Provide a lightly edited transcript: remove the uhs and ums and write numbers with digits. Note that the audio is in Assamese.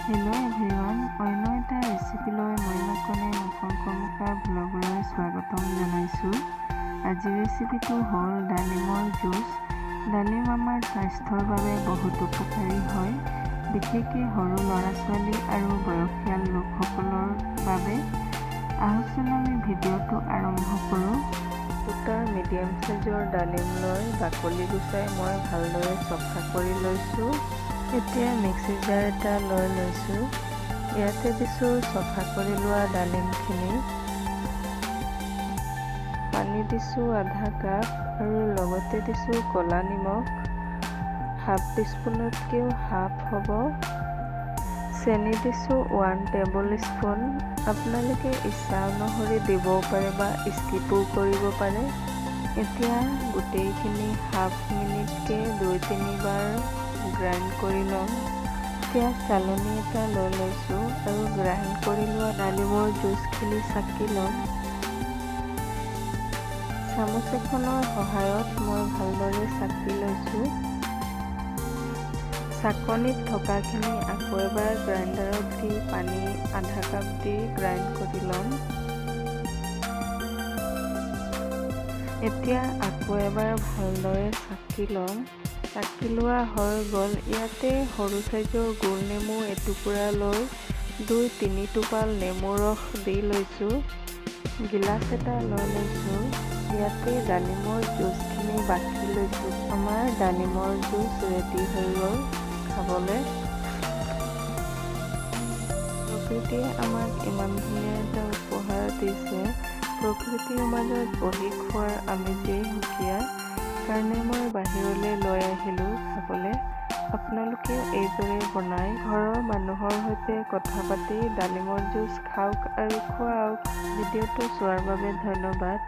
হেল্ল' এভৰিৱান, অন্য এটা ৰেচিপিলৈ মই মাকনে মুখা ব্লগলৈ স্বাগতম জনাইছোঁ। আজিৰ ৰেচিপিটো হ'ল ডালিমৰ জুচ। ডালিম আমাৰ স্বাস্থ্যৰ বাবে বহুত উপকাৰী হয়, বিশেষকৈ সৰু ল'ৰা ছোৱালী আৰু বয়সীয়াল লোকসকলৰ বাবে। আহকচোন আমি ভিডিঅ'টো আৰম্ভ কৰোঁ। দুটা মিডিয়াম সাইজৰ ডালিম লৈ বাকলি গুচাই মই ভালদৰে চফা কৰি লৈছোঁ। এতিয়া মিক্সি জাৰ এটা লৈ লৈছোঁ। ইয়াতে দিছোঁ চফা কৰি লোৱা ডালিমখিনি, পানী দিছোঁ আধা কাপ আৰু লগতে দিছোঁ ক'লা নিমখ হাফ টিস্পুনতকৈও হাফ হ'ব। চেনি দিছোঁ 1 টেবুল স্পুন। আপোনালোকে ইচ্ছা অনুসৰি দিবও পাৰে বা স্কিপো কৰিব পাৰে। এতিয়া গোটেইখিনি হাফ মিনিটকৈ 2-3 বাৰ গ্ৰাইণ্ড কৰি ল'ম। এতিয়া চালনী এটা লৈ লৈছোঁ আৰু গ্ৰাইণ্ড কৰি লোৱা ডালিমৰ জুচখিনি চাকি ল'ম। চামুচ এখনৰ সহায়ত মই ভালদৰে চাকি লৈছোঁ। চাকনিত থকাখিনি আকৌ এবাৰ গ্ৰাইণ্ডাৰত দি পানী আধা কাপ দি গ্ৰাইণ্ড কৰি ল'ম। এতিয়া আকৌ এবাৰ ভালদৰে চাকি ল'ম। চাকি লোৱা হৈ গ'ল। ইয়াতে সৰু চাইজৰ গোল নেমু এটুকুৰা লৈ 2-3 টোপাল নেমু ৰস দি লৈছোঁ। গিলাচ এটা লৈ লৈছোঁ। ইয়াতে ডালিমৰ জুচখিনি বাকি লৈছোঁ। আমাৰ ডালিমৰ জুচ ৰেডি হৈ গ'ল খাবলৈ। প্ৰকৃতিয়ে আমাক ইমান ধুনীয়া এটা উপহাৰ দিছে। প্ৰকৃতিৰ মাজত বহি খোৱাৰ আমেজেই সুকীয়া। কাৰণে মই বাহিৰলৈ লৈ আহিলোঁ খাবলৈ। আপোনালোকেও এইদৰে বনাই ঘৰৰ মানুহৰ সৈতে কথা পাতি ডালিমৰ জুচ খাওক আৰু খুৱাওক। ভিডিঅ'টো চোৱাৰ বাবে ধন্যবাদ।